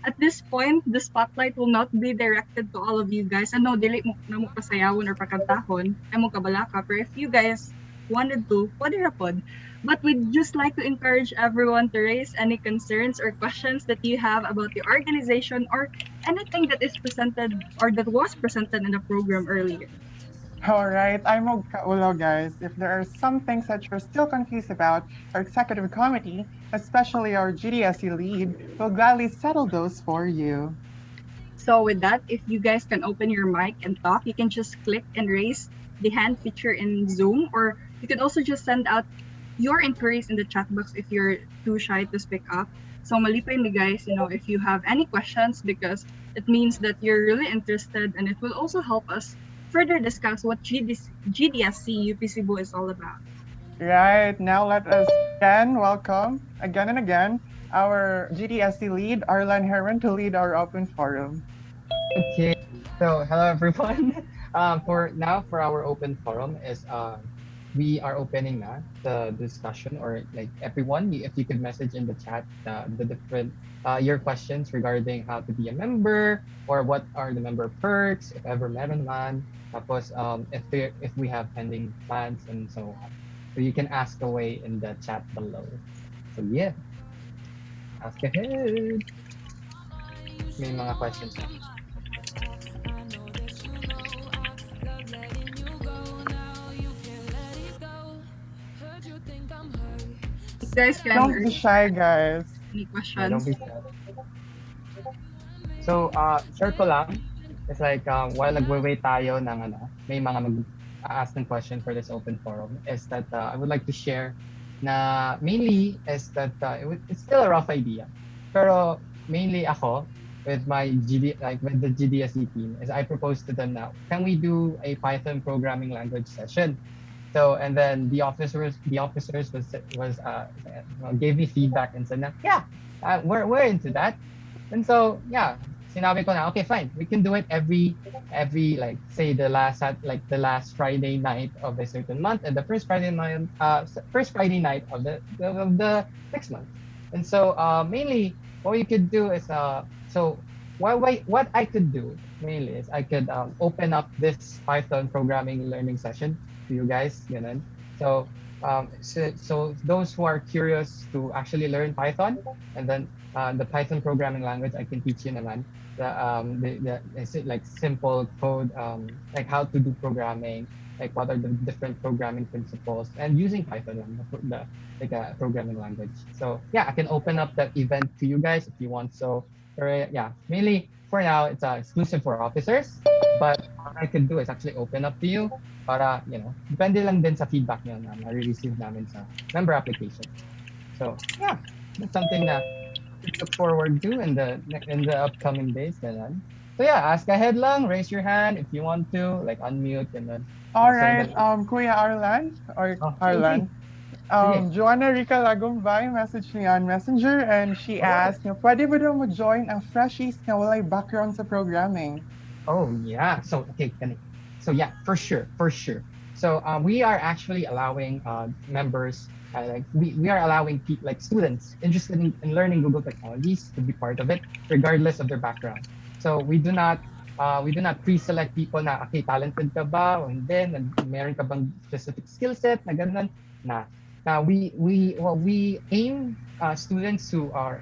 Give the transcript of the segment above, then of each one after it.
at this point, the spotlight will not be directed to all of you guys. Ano, dili mo na mo pasayawon or pakantahon, ay mo kabalaka. Pero if you guys wanted to, pwede ra pod. But we'd just like to encourage everyone to raise any concerns or questions that you have about the organization or anything that is presented or that was presented in the program earlier. All right, I'm Kaulo, guys. If there are some things that you're still confused about, our executive committee, especially our GDSC lead, will gladly settle those for you. So with that, if you guys can open your mic and talk, you can just click and raise the hand feature in Zoom, or you can also just send out your inquiries in the chat box if you're too shy to speak up. So malipay mi guys, if you have any questions, because it means that you're really interested, and it will also help us further discuss what GDSC UP Cebu is all about. Right, now let us again welcome, again and again, our GDSC lead, Arlan Heron, to lead our open forum. Okay, so hello everyone. For our open forum is we are opening na the discussion, or like everyone, if you could message in the chat the different your questions regarding how to be a member, or what are the member perks if ever meron man. Tapos if we have pending plans and so on. So you can ask away in the chat below. So yeah, ask ahead. May mga questions na. You guys can Don't be shy, guys. any Yeah, don't questions. be sad. So, share ko lang. It's like, while nagwe-wait tayo ng may mga mag-ask ng question for this open forum, is that I would like to share na mainly is that it's still a rough idea. Pero mainly ako, with my with the GDSC team, is I proposed to them now, can we do a Python programming language session? So, and then the officers gave me feedback and said, yeah, we're into that. And so, yeah, sinabi ko na, okay, fine. We can do it every like say the last Friday night of a certain month, and the first Friday night of the next month. And so, mainly what you could do is so what I could do mainly is I could open up this Python programming learning session to you guys, ganun. So those who are curious to actually learn Python, and then the Python programming language, I can teach you naman the is it like simple code, like how to do programming, like what are the different programming principles, and using Python like a programming language. So yeah, I can open up that event to you guys if you want. So yeah, mainly for now it's exclusive for officers, but what I could do is actually open up to you para, depende lang din sa feedback nyo na ma-receive namin sa member application. So, yeah, that's something that we look forward to in the upcoming days. Ganun. So, yeah, ask ahead lang, raise your hand if you want to, like unmute and then. All So right, that, Kuya Arlan, or oh, Arlan. sige. Joanna Rica Lagumbay messaged me on Messenger, and she asked, pwede ba daw mo-join ang freshies na walay background sa programming? Oh yeah. So okay, so yeah, for sure, for sure. So we are actually allowing members, like we are allowing people, like students interested in learning Google technologies, to be part of it, regardless of their background. So we do not pre-select people na, okay, talented ka ba o hindi, meron ka bang specific skill set na ganun na. Now we aim students who are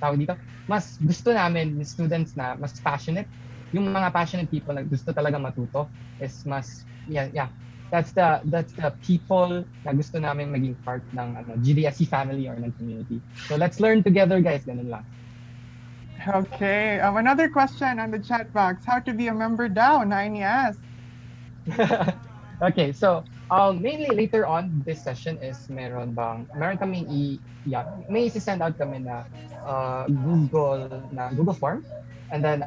tawag dito, mas gusto namin students na mas passionate. Yung mga passionate people na gusto talaga matuto is mas that's the people na gusto namin maging part ng GDSC family or ng community. So let's learn together, guys. Ganun lang. Okay, another question on the chat box. How to be a member daw, Naini asked. Okay, so mainly later on this session is meron kaming may send out kami na Google form, and then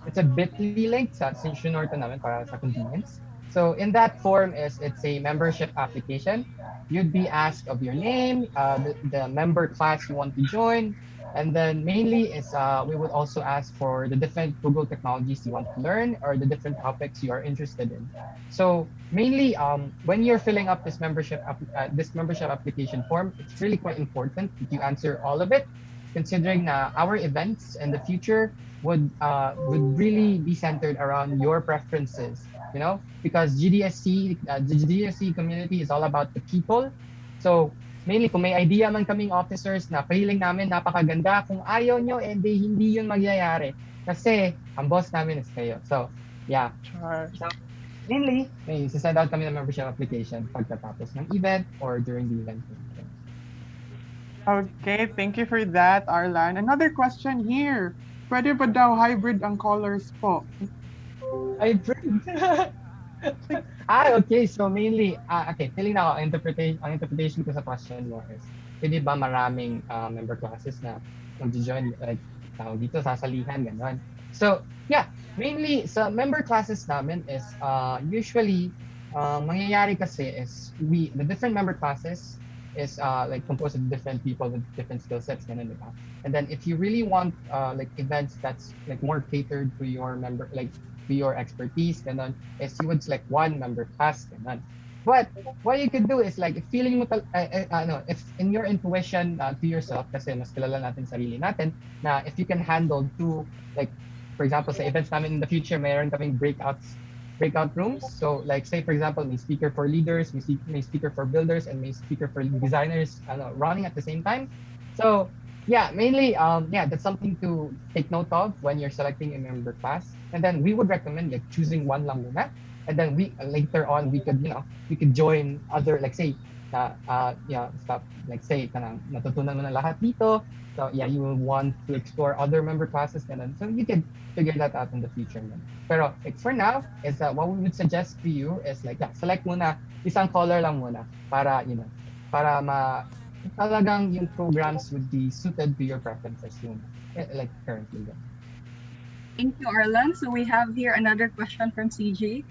it's a bit.ly link sa sinunod namin para sa convenience. So in that form it's a membership application. You'd be asked of your name, the member class you want to join, and then mainly is we would also ask for the different Google technologies you want to learn, or the different topics you are interested in. So mainly when you're filling up this membership application form, it's really quite important that you answer all of it. considering na our events in the future would really be centered around your preferences, you know, because the GDSC community is all about the people. So mainly kung may idea man kaming officers na feeling namin napakaganda, kung ayaw nyo, hindi yun magyayari. Kasi ang boss namin is kayo. So yeah. Char. So mainly, may send out kami ng membership application pagkatapos ng event or during the event. Okay, thank you for that, Arlan. Another question here. Pwede ba daw hybrid ang colors po? Hybrid. Okay. So mainly, okay, feeling na ako, ang interpretation ko sa question mo is, hindi ba maraming member classes na mag-join, like, tawag dito, sasalihan, gano'n. So, yeah, mainly, sa member classes namin is, usually, mangyayari kasi is, the different member classes is like composed of different people with different skill sets, ganun, di ba? And then if you really want like events that's like more catered to your member, like to your expertise, ganun, is you would select one member class, ganun. But what you could do is like if feeling mo no, if in your intuition to yourself, kasi mas kilala natin sarili natin, na if you can handle two, like for example sa events namin in the future, mayroon kaming breakout rooms. So like say for example, may speaker for leaders, may speaker for builders, and may speaker for designers running at the same time. So yeah, mainly yeah, that's something to take note of when you're selecting a member class. And then we would recommend like choosing one lang muna. And then we later on we could join other, like say yeah, stuff like say natutunan mo na lahat dito. So yeah, you will want to explore other member classes, and so you can figure that out in the future. Pero like for now, is what we would suggest to you is like yeah, select muna isang color lang muna para para talagang yung programs would be suited to your preferences like currently. Thank you, Arlan. So we have here another question from CJ.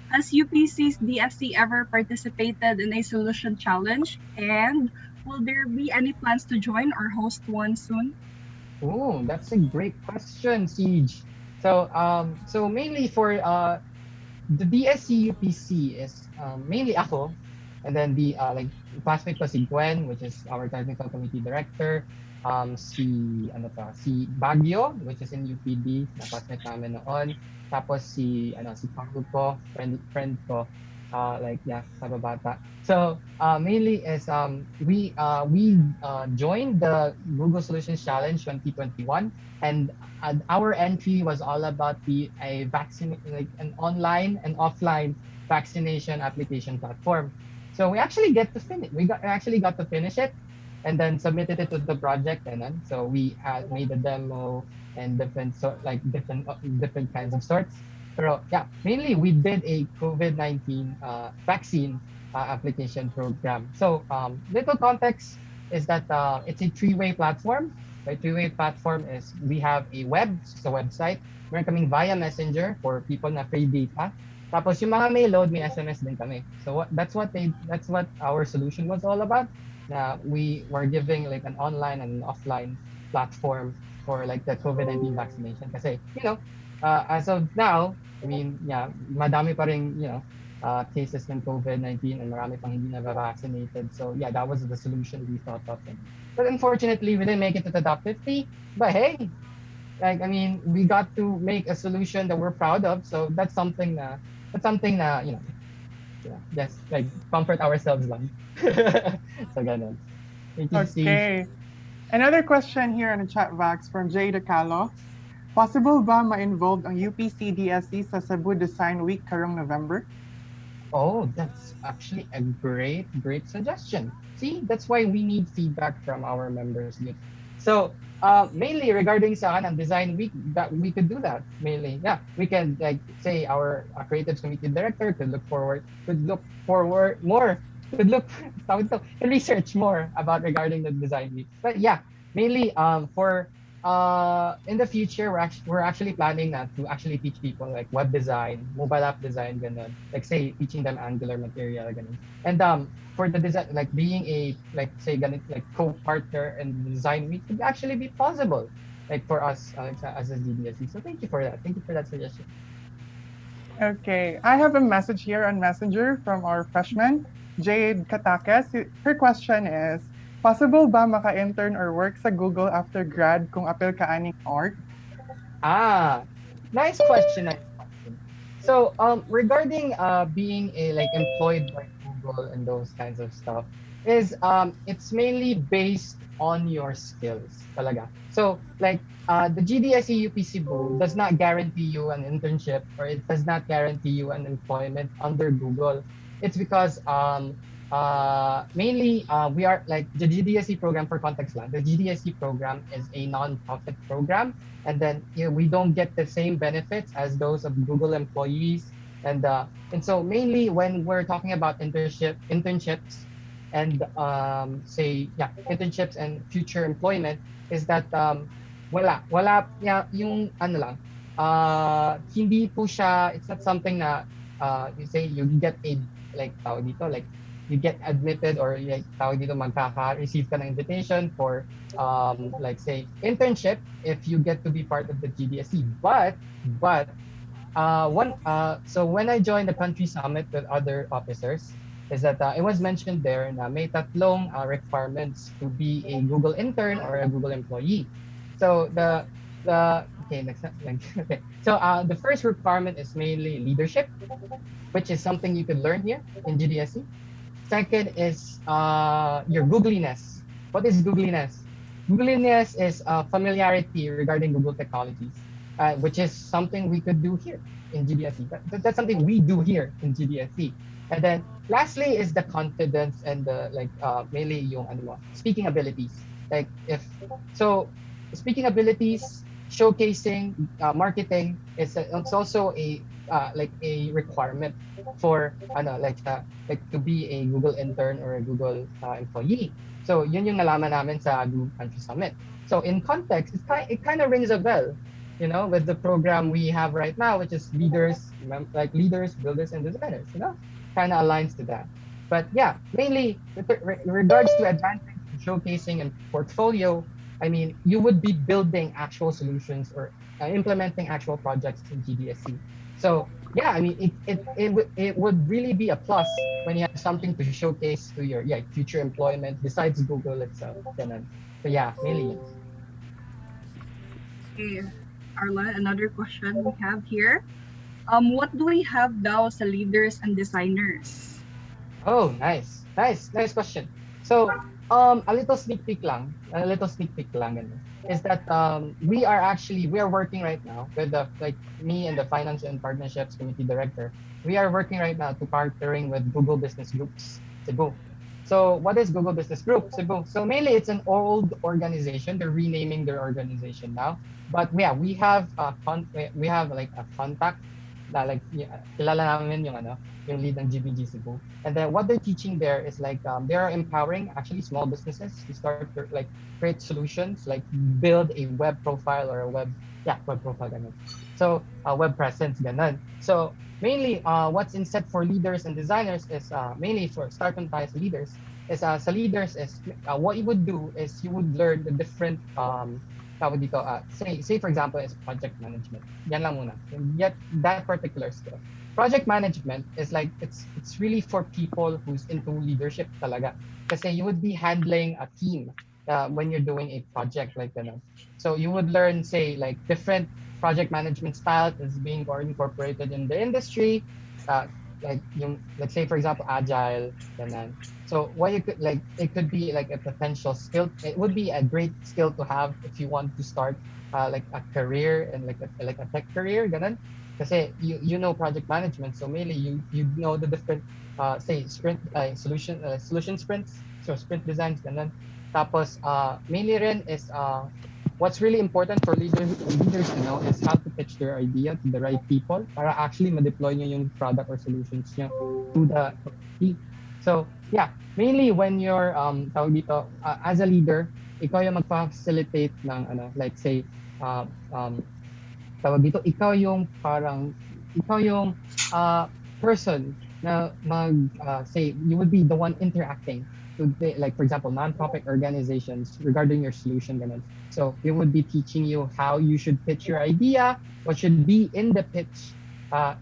Has UPC's DSC ever participated in a solution challenge? And will there be any plans to join or host one soon? Oh, that's a great question, Siege. So mainly for the DSC UPC is mainly ako, and then the like classmate ko si Gwen, which is our technical committee director, si Baguio, which is in UPD, na classmate namin noon. Tapos si Paul ko, friend ko, like yeah, Sababata. So mainly is we joined the Google Solutions Challenge 2021, and our entry was all about a vaccine, like an online and offline vaccination application platform. So we actually actually got to finish it, and then submitted it to the project, and then so we had made a demo and different kinds of sorts. Pero yeah, mainly we did a COVID-19 vaccine application program. So little context is that it's a three-way platform. The three-way platform is we have it's a website. Meron kaming via messenger for people na free data. Tapos yung mga may load, may SMS din kami. So that's what our solution was all about. We were giving like an online and an offline platform for like the COVID-19 vaccination. Kasi, as of now, I mean, yeah, madami pa rin, cases ng COVID-19 and marami pang hindi na vaccinated. So yeah, that was the solution we thought of. But unfortunately, we didn't make it to the top 50. But hey, like, I mean, we got to make a solution that we're proud of. So that's something that, just like comfort ourselves lang. So ganun. Thank you, Steve. Okay. Another question here on the chat box from Jada Calo. Possible ba ma-involve ang UPC DSC sa Cebu Design Week karong November? Oh, that's actually a great suggestion. See, that's why we need feedback from our members. So mainly regarding sa ang design week, that we could do that mainly. Yeah, we can like say our creative committee director could look research more about regarding the design week. But yeah, mainly for in the future we're actually planning to actually teach people like web design, mobile app design, ganun. Like say teaching them Angular material, ganun. And for the design, like being a like say ganun, like co-partner in the design week could actually be possible, like for us as a DDSC. So thank you for that. Thank you for that suggestion. Okay, I have a message here on Messenger from our freshman, Jade Katakes. Her question is, Possible ba maka-intern or work sa Google after grad kung apil ka aning org? Ah, nice question. Nice question. So, regarding being a like employed by Google and those kinds of stuff, is it's mainly based on your skills, talaga. So, like the GDSE UP Cebu does not guarantee you an internship or it does not guarantee you an employment under Google. It's because mainly we are like the GDSE program for context lang. The GDSE program is a non-profit program, and then we don't get the same benefits as those of Google employees. And so mainly when we're talking about internships and say yeah internships and future employment is that wala yeah, yung ano lang hindi po siya, it's not something na you say you get a like tawag dito like you get admitted or like tawag dito magkaka-receive ka ng invitation for like say internship if you get to be part of the GDSC. But so when I joined the country summit with other officers, is that it was mentioned there na may tatlong requirements to be a Google intern or a Google employee. So the okay next okay. So the first requirement is mainly leadership, which is something you could learn here in GDSC. Second is your googliness. What is googliness? Googliness is familiarity regarding Google technologies, which is something we could do here in GDSE. That's something we do here in GDSE. And then lastly is the confidence and the like mainly yung ano mo, speaking abilities. Like if so, speaking abilities, showcasing, marketing it's also a like a requirement for ano like to be a Google intern or a Google employee. So yun yung nalaman namin sa Google Country Summit. So in context, it kind of rings a bell, with the program we have right now, which is like leaders, builders, and designers. Kind of aligns to that. But yeah, mainly with regards to advancing, showcasing, and portfolio, I mean, you would be building actual solutions or implementing actual projects in GDSC. So yeah, I mean, it would really be a plus when you have something to showcase to your future employment besides Google itself. Ganun. So yeah, mainly. Okay, Arla, another question we have here. What do we have daw sa leaders and designers? Oh, nice question. So, a little sneak peek lang, ganun, is that we are working right now with the like me and the finance and partnerships committee director. We are working right now to partnering with Google Business Groups Cebu. So, what is Google Business Group Cebu? So mainly it's an old organization. They're renaming their organization now. But yeah, we have like a contact na like kilala namin yung lead ng GBG Cebu. And then what they're teaching there is like they are empowering actually small businesses to start like create solutions, like build a web profile or a web profile ganun. So web presence ganun. So mainly what's in set for leaders and designers is mainly for start on tayo sa leaders is sa leaders is what you would do is you would learn the different tawag dito, say for example is project management. Yan lang muna. Yet that particular skill. Project management is like it's really for people who's into leadership talaga. Kasi you would be handling a team when you're doing a project like that. So you would learn say like different project management styles is being incorporated in the industry. Like yung let's say for example agile ganun. So what you could like it could be like a potential skill. It would be a great skill to have if you want to start like a career and like a tech career ganun. Kasi you know project management, so mainly you know the different say sprint solution sprints, so sprint designs ganun. Tapos mainly rin is what's really important for leaders to know is how to pitch their idea to the right people para actually ma-deploy nyo yung product or solutions nyo to the team. So yeah, mainly when you're tawag dito, as a leader, ikaw yung magfa-facilitate ng like say tawag dito, ikaw yung person na say you would be the one interacting to like for example non-profit organizations regarding your solution ganun. So we would be teaching you how you should pitch your idea, what should be in the pitch,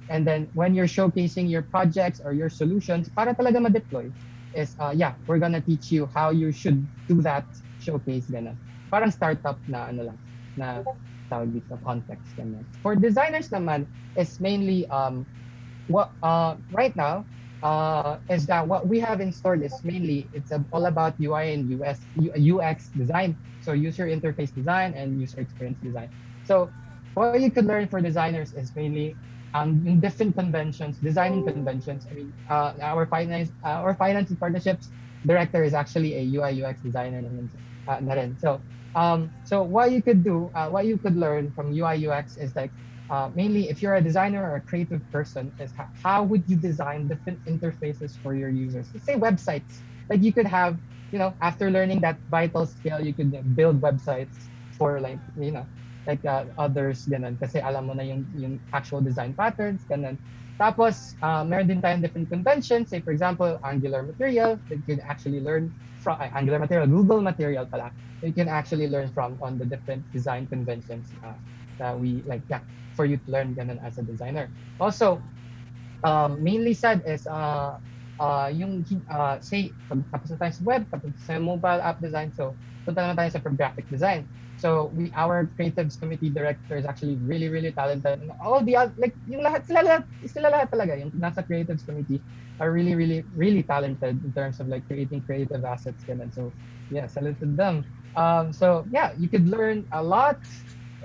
and then when you're showcasing your projects or your solutions para talaga ma-deploy. is yeah, we're gonna teach you how you should do that showcase ganun. Parang startup na ano lang na tawag dito context ganun. For designers naman is mainly what right now is that what we have in store is mainly it's all about UI and UX design. So user interface design and user experience design. So what you could learn for designers is mainly in different conventions, designing conventions. I mean, our finance and partnerships director is actually a UI UX designer na rin. So what you could do, what you could learn from UI UX is like mainly if you're a designer or a creative person is how would you design different interfaces for your users. Let's say websites. Like you could have, you know, after learning that vital skill, you could build websites for like, you know, like others ganun kasi alam mo na yung actual design patterns ganun. Tapos meron din tayong different conventions, say for example Angular material that you can actually learn from Angular material, Google material pala. You can actually learn from on the different design conventions that we like, yeah, for you to learn ganun as a designer. Also mainly said is yung say tapos na tayo sa web, tapos sa mobile app design, so punta naman tayo sa graphic design. So our creatives committee director is actually really talented. And all the like yung lahat talaga yung nasa creatives committee are really talented in terms of like creating creative assets ganun. So yeah, salute to them. So yeah, you could learn a lot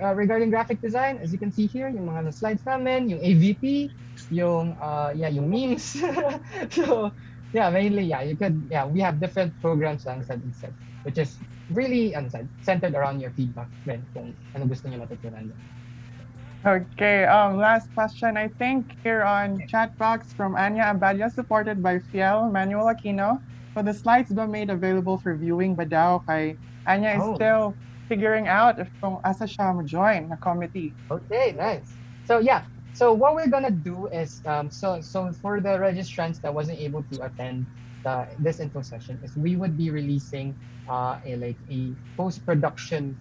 regarding graphic design, as you can see here, yung mga slides namin, yung AVP, yung yeah, yung memes. So yeah, mainly yeah, you could yeah, we have different programs lang instead, which is really centered around your feedback then kung ano gusto niyo matutunan. Okay, last question. I think here on chat box from Anya Abadia, supported by Fiel Manuel Aquino. So the slides ba made available for viewing ba daw kay Anya is still figuring out if kung asa siya join na committee. Okay, nice. So yeah, so what we're gonna do is so for the registrants that wasn't able to attend this info session is we would be releasing a post-production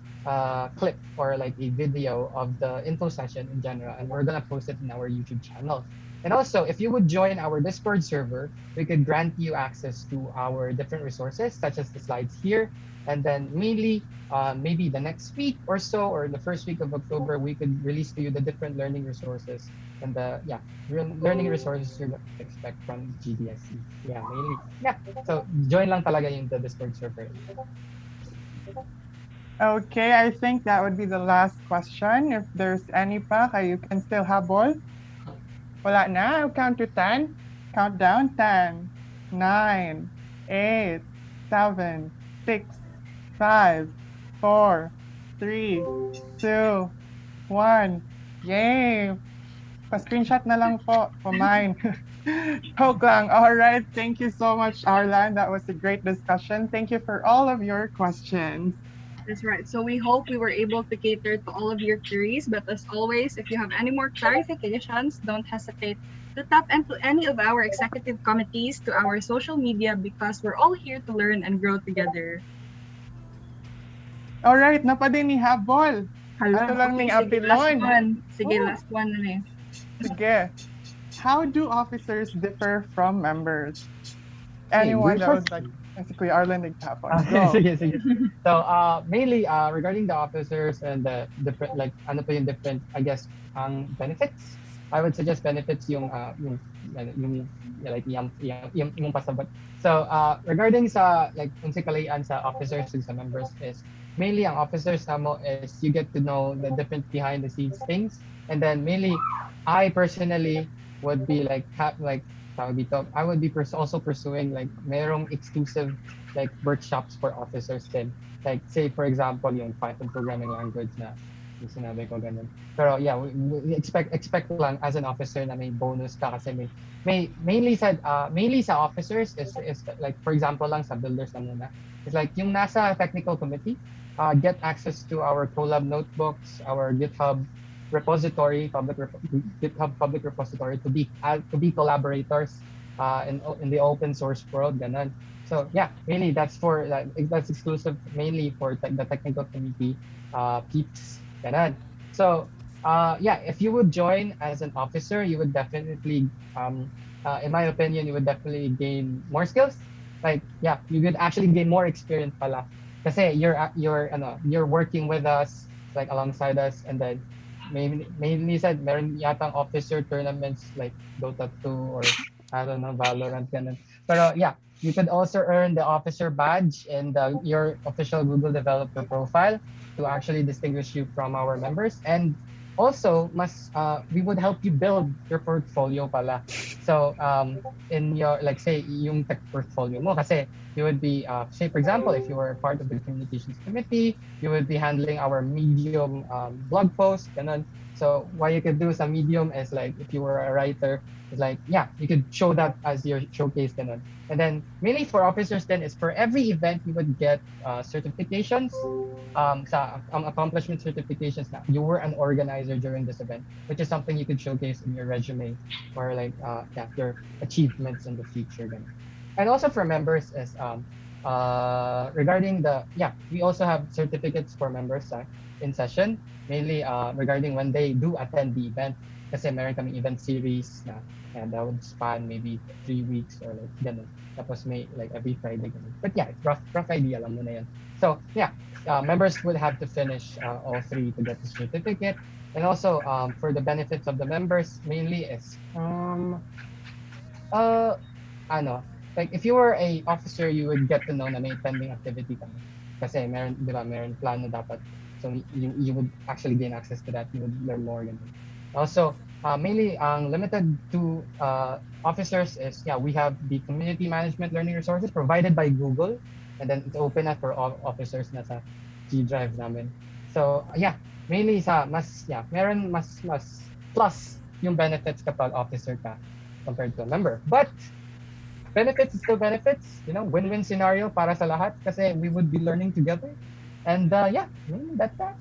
clip or like a video of the info session in general, and we're gonna post it in our YouTube channel. And also, if you would join our Discord server, we could grant you access to our different resources, such as the slides here. And then mainly, maybe the next week or so, or the first week of October, we could release to you the different learning resources and the learning resources you're going to expect from GDSC. Yeah, mainly. Yeah. So join lang talaga yung the Discord server. Okay, I think that would be the last question. If there's any pa, you can still habol. Wala na. I'll count to 10. Countdown. 10, 9, 8, 7, 6, 5, 4, 3, 2, 1. Yay! Pa-screenshot na lang po for mine. Joke lang. All right. Thank you so much, Arlan. That was a great discussion. Thank you for all of your questions. That's right. So we hope we were able to cater to all of your queries. But as always, if you have any more clarifications, don't hesitate to tap into any of our executive committees to our social media because we're all here to learn and grow together. All right, napadin ni habol. Ato lang ning apilon. Sige, last one na eh. Sige. How do officers differ from members? Anyone that was like, si Kuya Arlen nagtapon. Sige. So mainly regarding the officers and the different like ano pa yung different I guess benefits. I would suggest benefits yung like yung pasabot. So regarding sa like unsikalayan sa officers and sa members is mainly ang officers mo is you get to know the different behind the scenes things, and then mainly I personally would be like I would be also pursuing like merong exclusive like workshops for officers then. Like say for example yung Python programming language na yung sinabi ko ganun. Pero yeah, we expect lang as an officer na may bonus ka kasi may mainly sa officers is like for example lang sa builders na muna. It's like yung nasa technical committee get access to our collab notebooks, our GitHub repository, GitHub public repository to be collaborators in the open source world, ganun. So yeah, mainly that's exclusive mainly for the technical community peeps, ganun. So yeah, if you would join as an officer, you would definitely, in my opinion, you would definitely gain more skills. like yeah, you could actually gain more experience pala. Kasi you're working with us, like alongside us, and then mainly said meron yatang officer tournaments like Dota 2 or I don't know, Valorant ganun. Pero yeah, you could also earn the officer badge and your official Google developer profile to actually distinguish you from our members. And also, we would help you build your portfolio pala. So, in your, like say, yung tech portfolio mo, kasi you would be, say for example, if you were part of the communications committee, you would be handling our Medium blog post, ganun. So, what you could do sa Medium is like, if you were a writer, is like, yeah, you could show that as your showcase, ganun. And then mainly for officers then is for every event you would get certifications, accomplishment certifications na you were an organizer during this event, which is something you could showcase in your resume or like yeah, your achievements in the future. Ganun. And also for members is regarding the yeah, we also have certificates for members in session, mainly regarding when they do attend the event. Kasi meron kaming event series na and that would span maybe 3 weeks or like ganun. Tapos may like every Friday ganun. But yeah, it's rough idea, alam mo na yan. So yeah, members would have to finish all three to get the certificate. And also for the benefits of the members mainly is uh ano, like if you were a officer, you would get to know na may pending activity kami. Kasi meron, di ba, meron plano dapat. So you would actually gain access to that. You would learn more. Ganun. Also, mainly limited to officers is, yeah, we have the community management learning resources provided by Google. And then it's open na for all officers na sa G Drive namin. So, yeah, mainly yeah, meron mas plus yung benefits kapag officer ka compared to a member. But benefits is still benefits, you know, win-win scenario para sa lahat kasi we would be learning together. And yeah, that's that.